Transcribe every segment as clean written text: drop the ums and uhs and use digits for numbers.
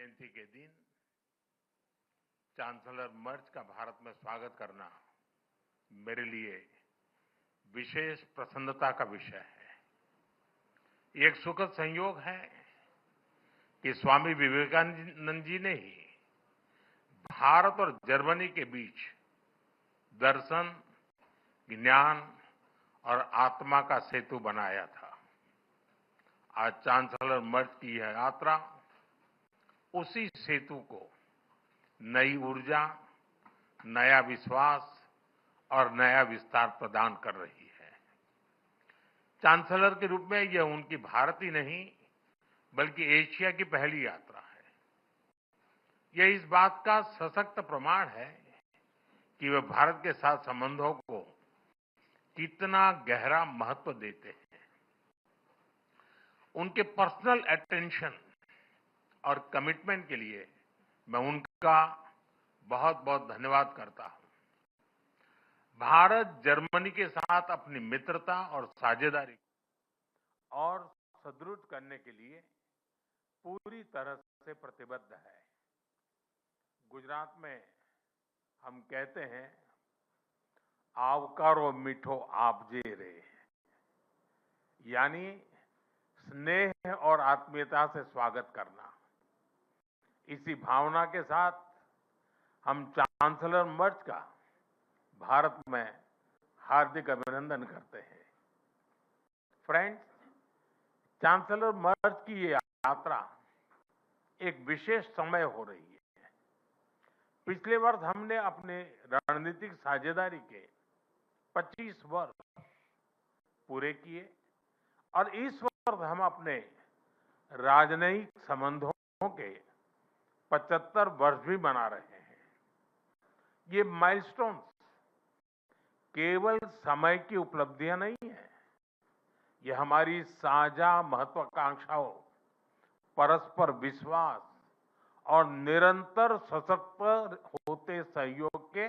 जयंती के दिन चांसलर मर्ज का भारत में स्वागत करना मेरे लिए विशेष प्रसन्नता का विषय है। एक सुखद संयोग है कि स्वामी विवेकानंद जी ने ही भारत और जर्मनी के बीच दर्शन, ज्ञान और आत्मा का सेतु बनाया था। आज चांसलर मर्ज की यह यात्रा उसी सेतु को नई ऊर्जा, नया विश्वास और नया विस्तार प्रदान कर रही है। चांसलर के रूप में यह उनकी भारत ही नहीं बल्कि एशिया की पहली यात्रा है। यह इस बात का सशक्त प्रमाण है कि वे भारत के साथ संबंधों को कितना गहरा महत्व देते हैं। उनके पर्सनल अटेंशन और कमिटमेंट के लिए मैं उनका बहुत बहुत धन्यवाद करता हूं। भारत जर्मनी के साथ अपनी मित्रता और साझेदारी और सुदृढ़ करने के लिए पूरी तरह से प्रतिबद्ध है। गुजरात में हम कहते हैं, आवकारो मीठो आपजे रे, यानी स्नेह और आत्मीयता से स्वागत करना। इसी भावना के साथ हम चांसलर मर्ज का भारत में हार्दिक अभिनंदन करते हैं। फ्रेंड्स, चांसलर मर्ज की ये यात्रा एक विशेष समय हो रही है। पिछले वर्ष हमने अपने रणनीतिक साझेदारी के 25 वर्ष पूरे किए और इस वर्ष हम अपने राजनयिक संबंधों के 75 वर्ष भी मना रहे हैं। ये माइलस्टोन्स केवल समय की उपलब्धियां नहीं है, ये हमारी साझा महत्वाकांक्षाओं, परस्पर विश्वास और निरंतर सशक्त होते सहयोग के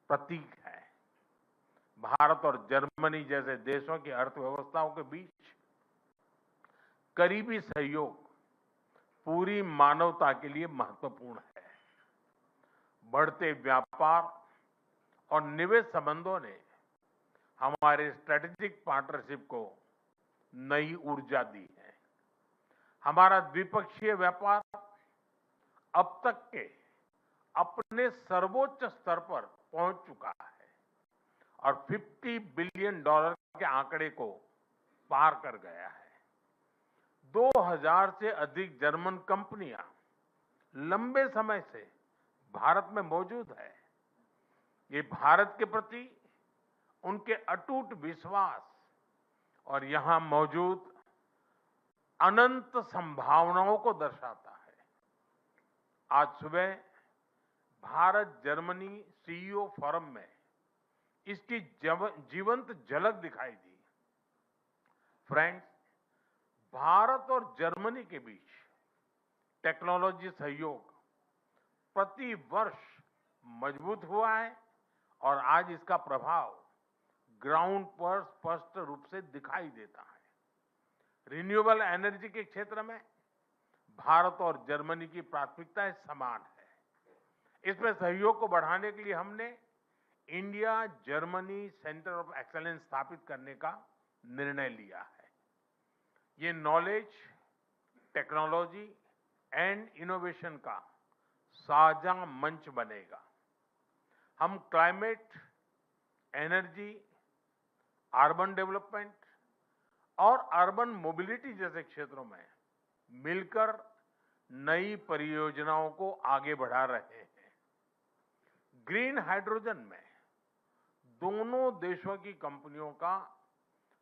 प्रतीक है। भारत और जर्मनी जैसे देशों की अर्थव्यवस्थाओं के बीच करीबी सहयोग पूरी मानवता के लिए महत्वपूर्ण है। बढ़ते व्यापार और निवेश संबंधों ने हमारे स्ट्रेटेजिक पार्टनरशिप को नई ऊर्जा दी है। हमारा द्विपक्षीय व्यापार अब तक के अपने सर्वोच्च स्तर पर पहुंच चुका है और $50 बिलियन के आंकड़े को पार कर गया है। 2000 से अधिक जर्मन कंपनियां लंबे समय से भारत में मौजूद है। ये भारत के प्रति उनके अटूट विश्वास और यहां मौजूद अनंत संभावनाओं को दर्शाता है। आज सुबह भारत जर्मनी सीईओ फोरम में इसकी जीवंत झलक दिखाई दी। फ्रेंड्स, भारत और जर्मनी के बीच टेक्नोलॉजी सहयोग प्रति वर्ष मजबूत हुआ है और आज इसका प्रभाव ग्राउंड पर स्पष्ट रूप से दिखाई देता है। रिन्यूएबल एनर्जी के क्षेत्र में भारत और जर्मनी की प्राथमिकताएं समान है। इसमें सहयोग को बढ़ाने के लिए हमने India Germany centre of excellence स्थापित करने का निर्णय लिया है। ये नॉलेज, टेक्नोलॉजी एंड इनोवेशन का साझा मंच बनेगा। हम क्लाइमेट, एनर्जी, अर्बन डेवलपमेंट और अर्बन मोबिलिटी जैसे क्षेत्रों में मिलकर नई परियोजनाओं को आगे बढ़ा रहे हैं। ग्रीन हाइड्रोजन में दोनों देशों की कंपनियों का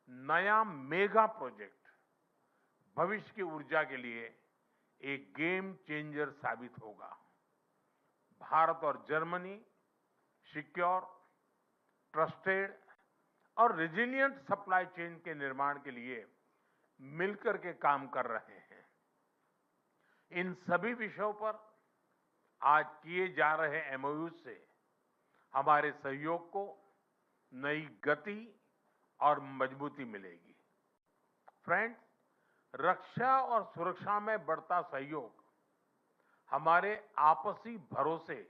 नया मेगा प्रोजेक्ट भविष्य की ऊर्जा के लिए एक गेम चेंजर साबित होगा। भारत और जर्मनी सिक्योर, ट्रस्टेड और रेजिलिएंट सप्लाई चेन के निर्माण के लिए मिलकर के काम कर रहे हैं। इन सभी विषयों पर आज किए जा रहे एमओयू से हमारे सहयोग को नई गति और मजबूती मिलेगी। फ्रेंड्स, रक्षा और सुरक्षा में बढ़ता सहयोग हमारे आपसी भरोसे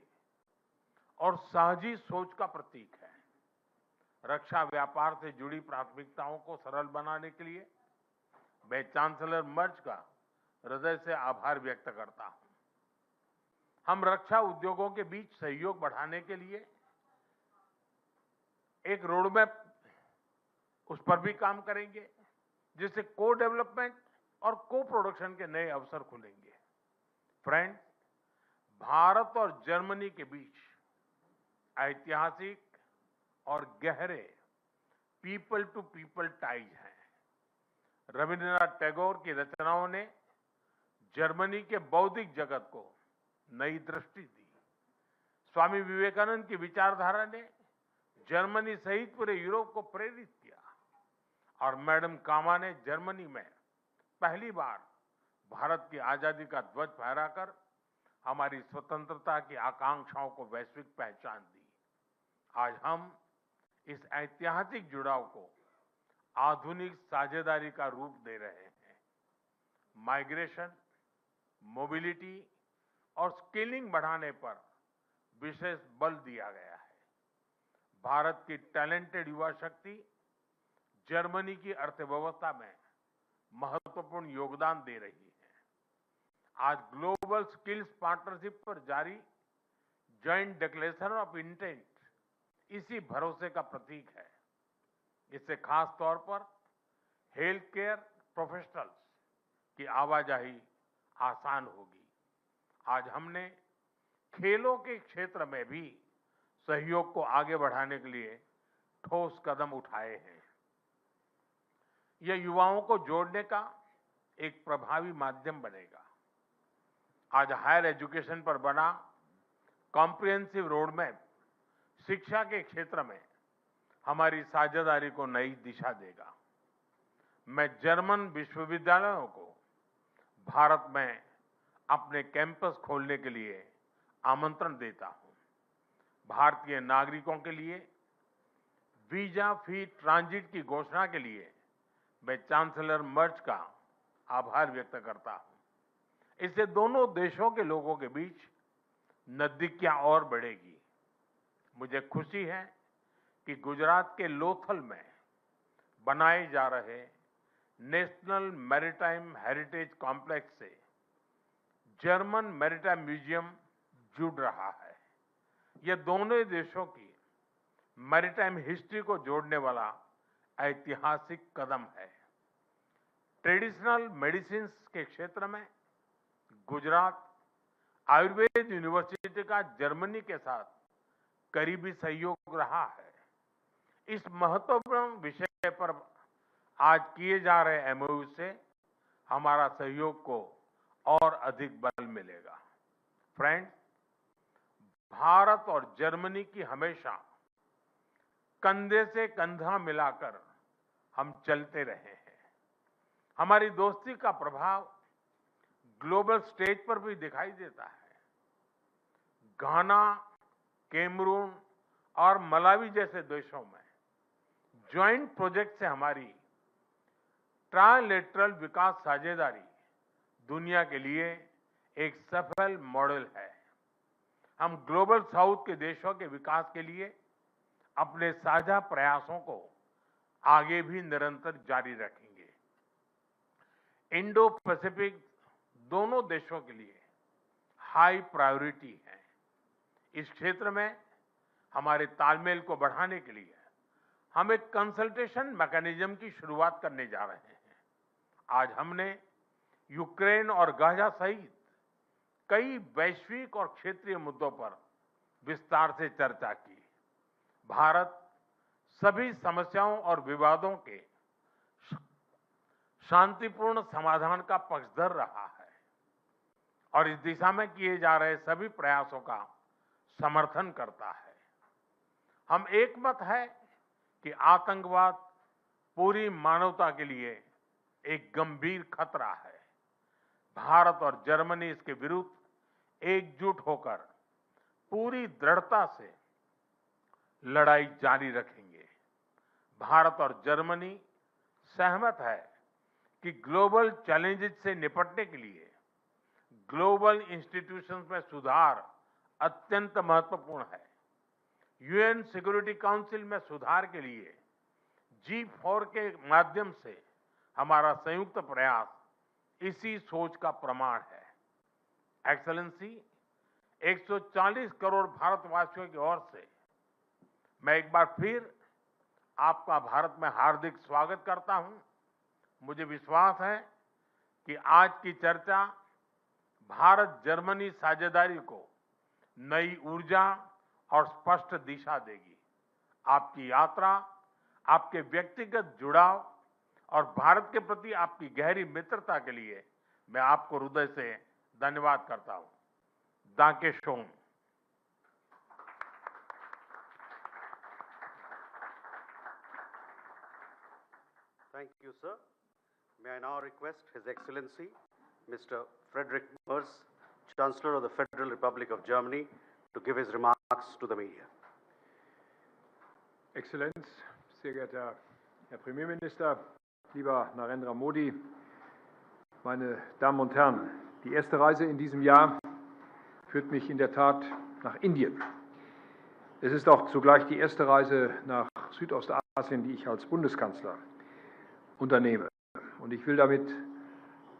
और साझी सोच का प्रतीक है। रक्षा व्यापार से जुड़ी प्राथमिकताओं को सरल बनाने के लिए मैं चांसलर मर्ज का हृदय से आभार व्यक्त करता हूं। हम रक्षा उद्योगों के बीच सहयोग बढ़ाने के लिए एक रोडमैप उस पर भी काम करेंगे, जिससे को डेवलपमेंट और को प्रोडक्शन के नए अवसर खुलेंगे। फ्रेंड्स, भारत और जर्मनी के बीच ऐतिहासिक और गहरे पीपल टू पीपल टाइज हैं। रविंद्रनाथ टैगोर की रचनाओं ने जर्मनी के बौद्धिक जगत को नई दृष्टि दी। स्वामी विवेकानंद की विचारधारा ने जर्मनी सहित पूरे यूरोप को प्रेरित किया और मैडम कामा ने जर्मनी में पहली बार भारत की आजादी का ध्वज फहराकर हमारी स्वतंत्रता की आकांक्षाओं को वैश्विक पहचान दी। आज हम इस ऐतिहासिक जुड़ाव को आधुनिक साझेदारी का रूप दे रहे हैं। माइग्रेशन, मोबिलिटी और स्किलिंग बढ़ाने पर विशेष बल दिया गया है। भारत की टैलेंटेड युवा शक्ति जर्मनी की अर्थव्यवस्था में महत्वपूर्ण योगदान दे रही है। आज ग्लोबल स्किल्स पार्टनरशिप पर जारी जॉइंट डिक्लेरेशन ऑफ इंटेंट इसी भरोसे का प्रतीक है। इससे खास तौर पर हेल्थ केयर प्रोफेशनल्स की आवाजाही आसान होगी। आज हमने खेलों के क्षेत्र में भी सहयोग को आगे बढ़ाने के लिए ठोस कदम उठाए हैं। यह युवाओं को जोड़ने का एक प्रभावी माध्यम बनेगा। आज हायर एजुकेशन पर बना कॉम्प्रिहेंसिव रोडमैप शिक्षा के क्षेत्र में हमारी साझेदारी को नई दिशा देगा। मैं जर्मन विश्वविद्यालयों को भारत में अपने कैंपस खोलने के लिए आमंत्रण देता हूं। भारतीय नागरिकों के लिए वीजा फ्री ट्रांजिट की घोषणा के लिए मैं चांसलर मर्ज का आभार व्यक्त करता हूं। इससे दोनों देशों के लोगों के बीच नजदीकियां और बढ़ेगी। मुझे खुशी है कि गुजरात के लोथल में बनाए जा रहे नेशनल मैरीटाइम हेरिटेज कॉम्प्लेक्स से जर्मन मैरीटाइम म्यूजियम जुड़ रहा है। यह दोनों देशों की मैरीटाइम हिस्ट्री को जोड़ने वाला ऐतिहासिक कदम है। ट्रेडिशनल मेडिसिन के क्षेत्र में गुजरात आयुर्वेद यूनिवर्सिटी का जर्मनी के साथ करीबी सहयोग रहा है। इस महत्वपूर्ण विषय पर आज किए जा रहे एमओयू से हमारा सहयोग को और अधिक बल मिलेगा। फ्रेंड्स, भारत और जर्मनी की हमेशा कंधे से कंधा मिलाकर हम चलते रहे हैं। हमारी दोस्ती का प्रभाव ग्लोबल स्टेज पर भी दिखाई देता है। घाना, कैमरून और मलावी जैसे देशों में ज्वाइंट प्रोजेक्ट से हमारी ट्राइलेटरल विकास साझेदारी दुनिया के लिए एक सफल मॉडल है। हम ग्लोबल साउथ के देशों के विकास के लिए अपने साझा प्रयासों को आगे भी निरंतर जारी रखेंगे। इंडो पैसिफिक दोनों देशों के लिए हाई प्रायोरिटी है। इस क्षेत्र में हमारे तालमेल को बढ़ाने के लिए हम एक कंसल्टेशन मैकेनिज्म की शुरुआत करने जा रहे हैं। आज हमने यूक्रेन और गाजा सहित कई वैश्विक और क्षेत्रीय मुद्दों पर विस्तार से चर्चा की। भारत सभी समस्याओं और विवादों के शांतिपूर्ण समाधान का पक्षधर रहा है और इस दिशा में किए जा रहे सभी प्रयासों का समर्थन करता है। हम एकमत है कि आतंकवाद पूरी मानवता के लिए एक गंभीर खतरा है। भारत और जर्मनी इसके विरुद्ध एकजुट होकर पूरी दृढ़ता से लड़ाई जारी रखेंगे। भारत और जर्मनी सहमत है कि ग्लोबल चैलेंजेस से निपटने के लिए ग्लोबल इंस्टीट्यूशंस में सुधार अत्यंत महत्वपूर्ण है। यूएन सिक्योरिटी काउंसिल में सुधार के लिए G4 के माध्यम से हमारा संयुक्त प्रयास इसी सोच का प्रमाण है। एक्सेलेंसी, 140 करोड़ भारतवासियों की ओर से मैं एक बार फिर आपका भारत में हार्दिक स्वागत करता हूं। मुझे विश्वास है कि आज की चर्चा भारत जर्मनी साझेदारी को नई ऊर्जा और स्पष्ट दिशा देगी। आपकी यात्रा, आपके व्यक्तिगत जुड़ाव और भारत के प्रति आपकी गहरी मित्रता के लिए मैं आपको हृदय से धन्यवाद करता हूं। दांके shown. Thank you, sir. May I now request His Excellency, Mr. Friedrich Merz, Chancellor of the Federal Republic of Germany, to give his remarks to the media. Exzellenz, sehr geehrter Herr Premierminister, lieber Narendra Modi, meine Damen und Herren, die erste Reise in diesem Jahr führt mich in der Tat nach Indien. Es ist auch zugleich die erste Reise nach Südostasien, die ich als Bundeskanzler unternehme. Und ich will damit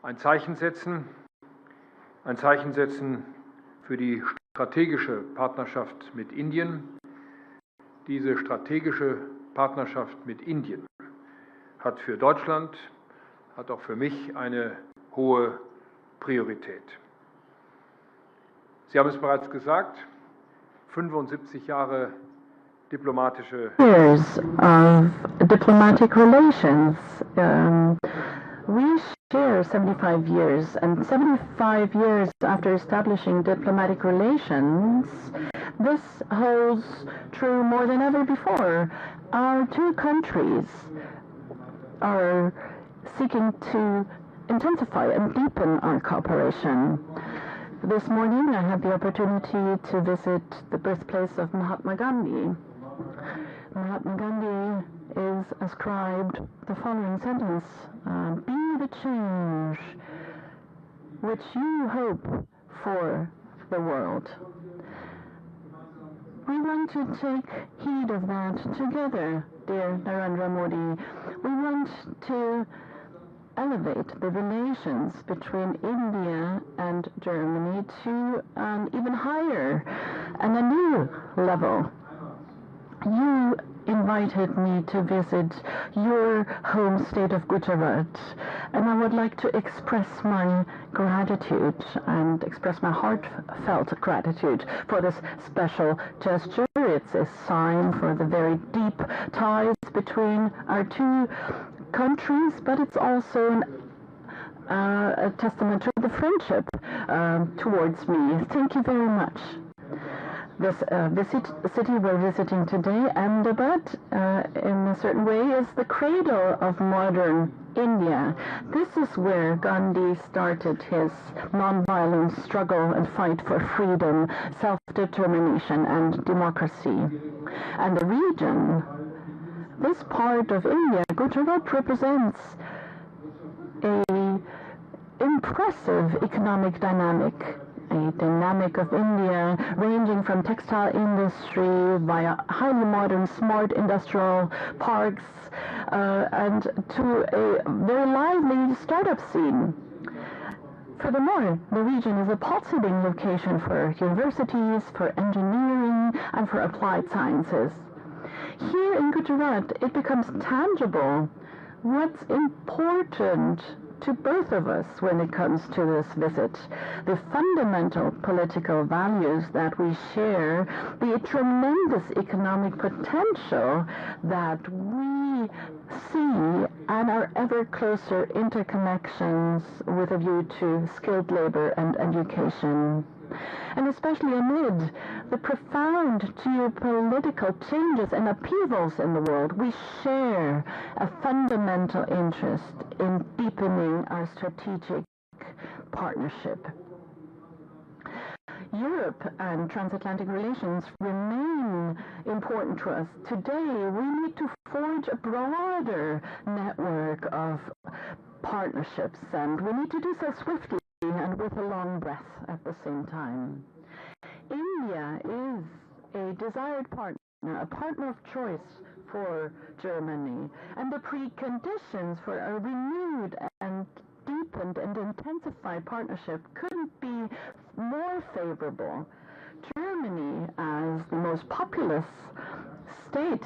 ein Zeichen setzen für die strategische Partnerschaft mit Indien. Diese strategische Partnerschaft mit Indien hat für Deutschland, hat auch für mich eine hohe Priorität. Sie haben es bereits gesagt, 75 Jahre diplomatische years of diplomatic relations. We share 75 years, and 75 years after establishing diplomatic relations, this holds true more than ever before. Our two countries are seeking to intensify and deepen our cooperation. This morning I had the opportunity to visit the birthplace of Mahatma Gandhi. Mahatma Gandhi is ascribed the following sentence: be the change which you hope for the world. We want to take heed of that together, dear Narendra Modi. We want to elevate the relations between India and Germany to an even higher and a new level. You invited me to visit your home state of Gujarat, and I would like to express my gratitude and express my heartfelt gratitude for this special gesture. It's a sign for the very deep ties between our two countries, but it's also a testament to the friendship towards me. Thank you very much. This city we're visiting today, Ahmedabad, in a certain way, is the cradle of modern India. This is where Gandhi started his nonviolent struggle and fight for freedom, self-determination, and democracy. And the region, this part of India, Gujarat, represents an impressive economic dynamic. A dynamic of India ranging from textile industry via highly modern smart industrial parks and to a very lively startup scene. Furthermore, the region is a pulsating location for universities, for engineering, and for applied sciences. Here in Gujarat, it becomes tangible what's important to both of us when it comes to this visit. The fundamental political values that we share, the tremendous economic potential that we see, and our ever closer interconnections with a view to skilled labor and education. And especially amid the profound geopolitical changes and upheavals in the world, we share a fundamental interest in deepening our strategic partnership. Europe and transatlantic relations remain important to us. Today, we need to forge a broader network of partnerships, and we need to do so swiftly and with a long breath at the same time. India is a desired partner, a partner of choice for Germany, and the preconditions for a renewed and deepened and intensified partnership couldn't be more favorable. Germany, as the most populous state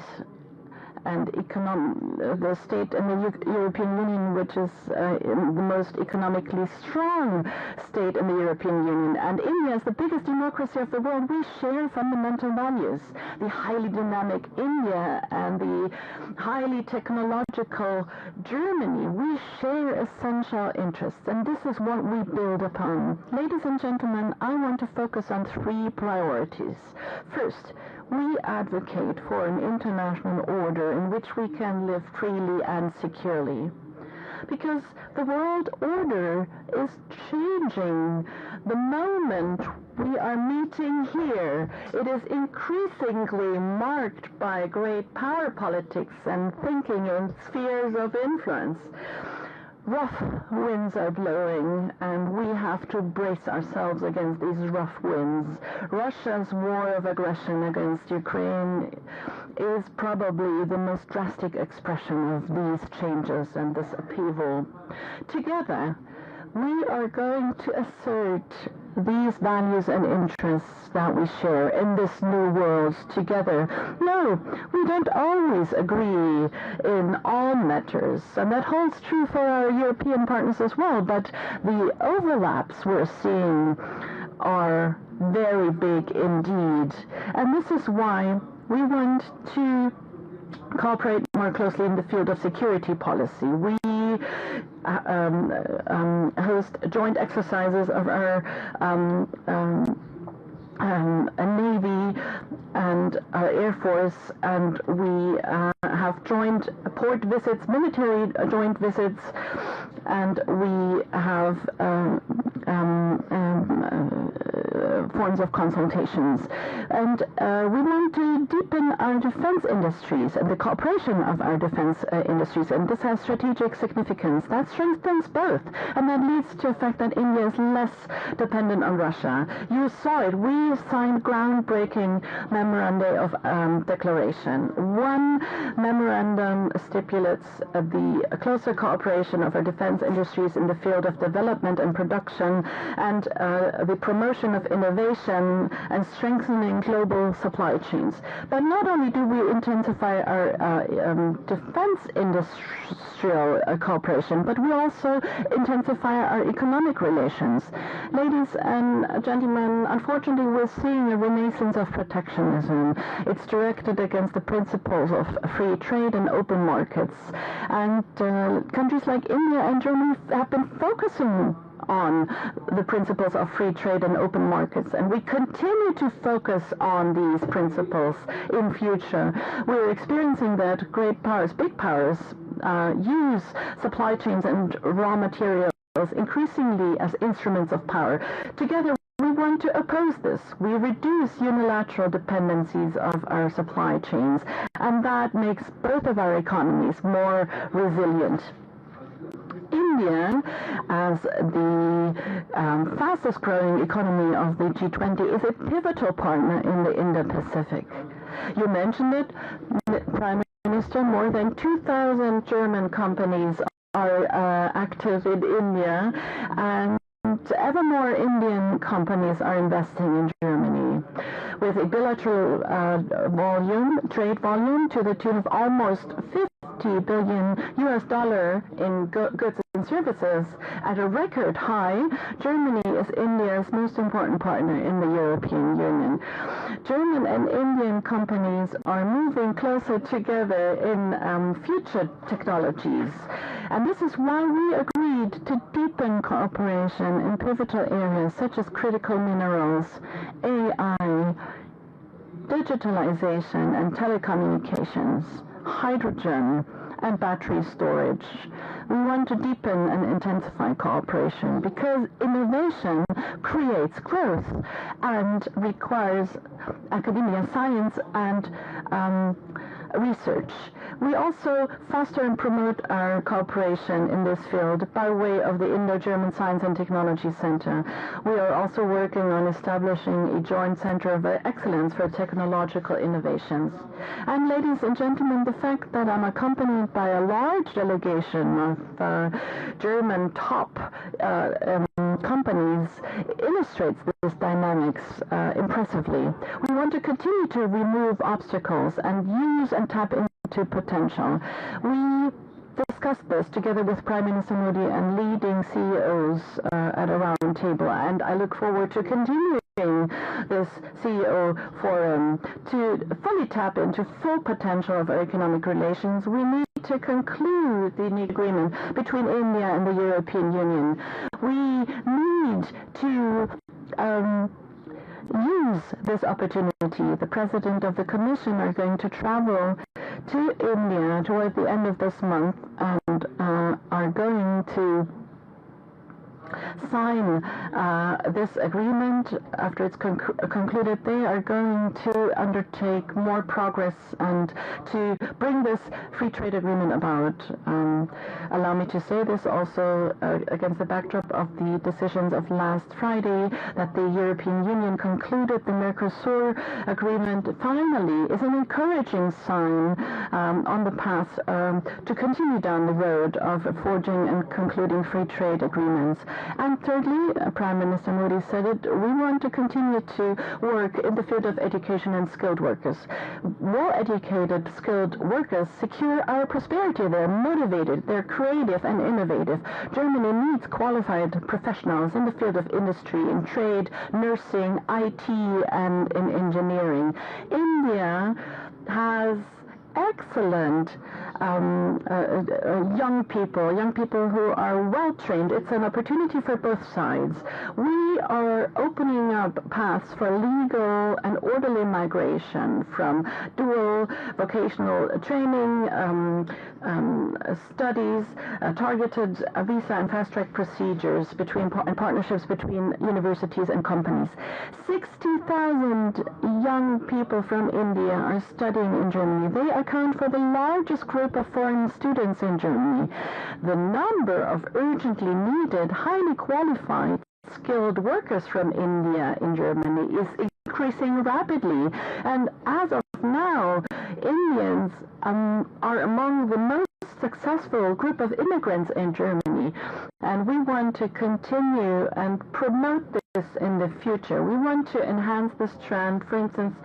and the state in the European Union, which is the most economically strong state in the European Union, and India is the biggest democracy of the world, we share fundamental values. The highly dynamic India and the highly technological Germany, we share essential interests, and this is what we build upon. Ladies and gentlemen, I want to focus on three priorities. First, we advocate for an international order in which we can live freely and securely. Because the world order is changing. The moment we are meeting here, it is increasingly marked by great power politics and thinking in spheres of influence. Rough winds are blowing, and we have to brace ourselves against these rough winds. Russia's war of aggression against Ukraine is probably the most drastic expression of these changes and this upheaval. Together, we are going to assert these values and interests that we share in this new world together. No, we don't always agree in all matters, and that holds true for our European partners as well, but the overlaps we're seeing are very big indeed. And this is why we want to cooperate more closely in the field of security policy. We host joint exercises of our Navy and our Air Force, and we have joint port visits, military joint visits, and we have forms of consultations. And we want to deepen our defense industries and the cooperation of our defense industries, and this has strategic significance. That strengthens both, and that leads to the fact that India is less dependent on Russia. You saw it. We signed groundbreaking memoranda of declaration. One memorandum stipulates the closer cooperation of our defense industries in the field of development and production, and the promotion of innovation and strengthening global supply chains. But not only do we intensify our defense industrial cooperation, but we also intensify our economic relations. Ladies and gentlemen, unfortunately, we're seeing a renaissance of protectionism. It's directed against the principles of free trade and open markets. And countries like India and Germany have been focusing on the principles of free trade and open markets, and we continue to focus on these principles in future. We're experiencing that great powers, big powers, use supply chains and raw materials increasingly as instruments of power. Together, we want to oppose this. We reduce unilateral dependencies of our supply chains, and that makes both of our economies more resilient. India, as the fastest growing economy of the G20, is a pivotal partner in the Indo-Pacific. You mentioned it, Prime Minister, more than 2,000 German companies are active in India, and ever more Indian companies are investing in Germany, with a bilateral trade volume to the tune of almost $50 billion in goods and services at a record high. Germany is India's most important partner in the European Union. German and Indian companies are moving closer together in future technologies, and this is why we agreed to deepen cooperation in pivotal areas such as critical minerals, AI, digitalization and telecommunications, hydrogen, and battery storage. We want to deepen and intensify cooperation because innovation creates growth and requires academia, science, and research. We also foster and promote our cooperation in this field by way of the Indo-German Science and Technology Center. We are also working on establishing a joint center of excellence for technological innovations. And ladies and gentlemen, the fact that I'm accompanied by a large delegation of German top companies illustrates this dynamics impressively. We want to continue to remove obstacles and use and tap into potential. We discussed this together with Prime Minister Modi and leading CEOs at a round table, and I look forward to continuing this CEO forum to fully tap into full potential of our economic relations. We need to conclude the agreement between India and the European Union. We need to use this opportunity. The President of the Commission are going to travel to India toward the end of this month and are going to sign this agreement. After it's concluded, they are going to undertake more progress and to bring this free trade agreement about. Allow me to say this also against the backdrop of the decisions of last Friday that the European Union concluded the Mercosur agreement finally is an encouraging sign on the path to continue down the road of forging and concluding free trade agreements. And thirdly, Prime Minister Modi said it, we want to continue to work in the field of education and skilled workers. Well-educated, skilled workers secure our prosperity. They're motivated, they're creative and innovative. Germany needs qualified professionals in the field of industry, in trade, nursing, IT, and in engineering. India has excellent young people who are well trained. It's an opportunity for both sides. We are opening up paths for legal and orderly migration from dual vocational training, studies, targeted visa and fast-track procedures and partnerships between universities and companies. 60,000 young people from India are studying in Germany. They account for the largest group of foreign students in Germany. The number of urgently needed, highly qualified, skilled workers from India in Germany is increasing rapidly. And as of now, Indians are among the most successful group of immigrants in Germany. And we want to continue and promote this in the future. We want to enhance this trend, for instance,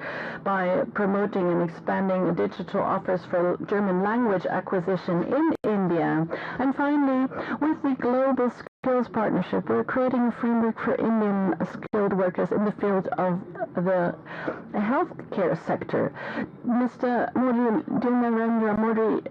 by promoting and expanding digital offers for German language acquisition in India. And finally, with the Global Skills Partnership, we're creating a framework for Indian skilled workers in the field of the healthcare sector. Mr. Modi, Narendra Modi,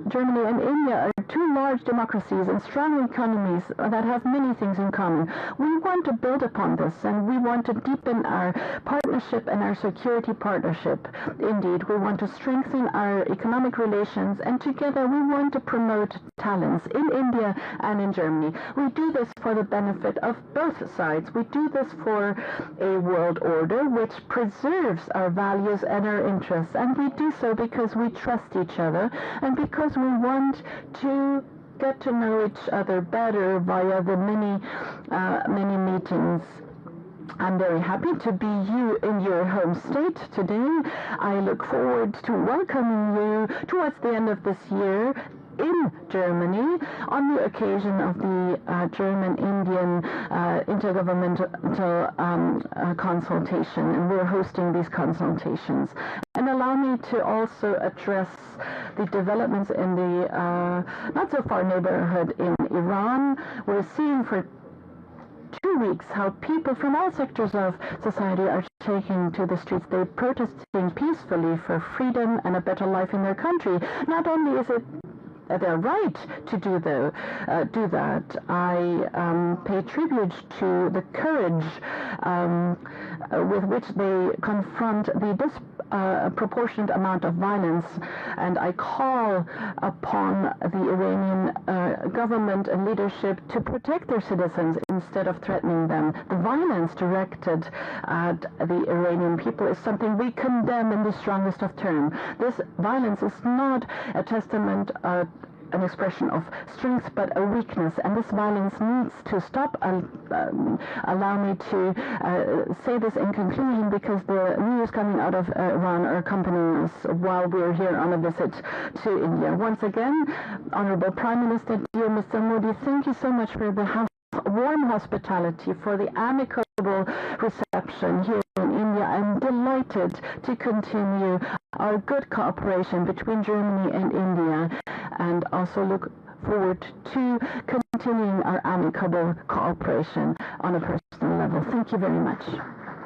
Germany and India are two large democracies and strong economies that have many things in common. We want to build upon this, and we want to deepen our partnership and our security partnership. Indeed, we want to strengthen our economic relations, and together we want to promote talents in India and in Germany. We do this for the benefit of both sides. We do this for a world order which preserves our values and our interests, and we do so because we trust each other and because we want to get to know each other better via the many meetings. I'm very happy to be in your home state today. I look forward to welcoming you towards the end of this year in Germany on the occasion of the German-Indian intergovernmental consultation, and we're hosting these consultations. And allow me to also address the developments in the not-so-far neighborhood in Iran. We're seeing for 2 weeks how people from all sectors of society are taking to the streets. They're protesting peacefully for freedom and a better life in their country. Not only is it their right to do that, I pay tribute to the courage with which they confront the disproportionate amount of violence, and I call upon the Iranian government and leadership to protect their citizens instead of threatening them. The violence directed at the Iranian people is something we condemn in the strongest of terms. This violence is not a testament an expression of strength, but a weakness, and this violence needs to stop. Allow me to say this in conclusion, because the news coming out of Iran are accompanying us while we're here on a visit to India. Once again, Honorable Prime Minister, dear Mr. Modi, thank you so much for the warm hospitality, for the amicable reception here in India. I'm delighted to continue our good cooperation between Germany and India, and also look forward to continuing our amicable cooperation on a personal level. Thank you very much.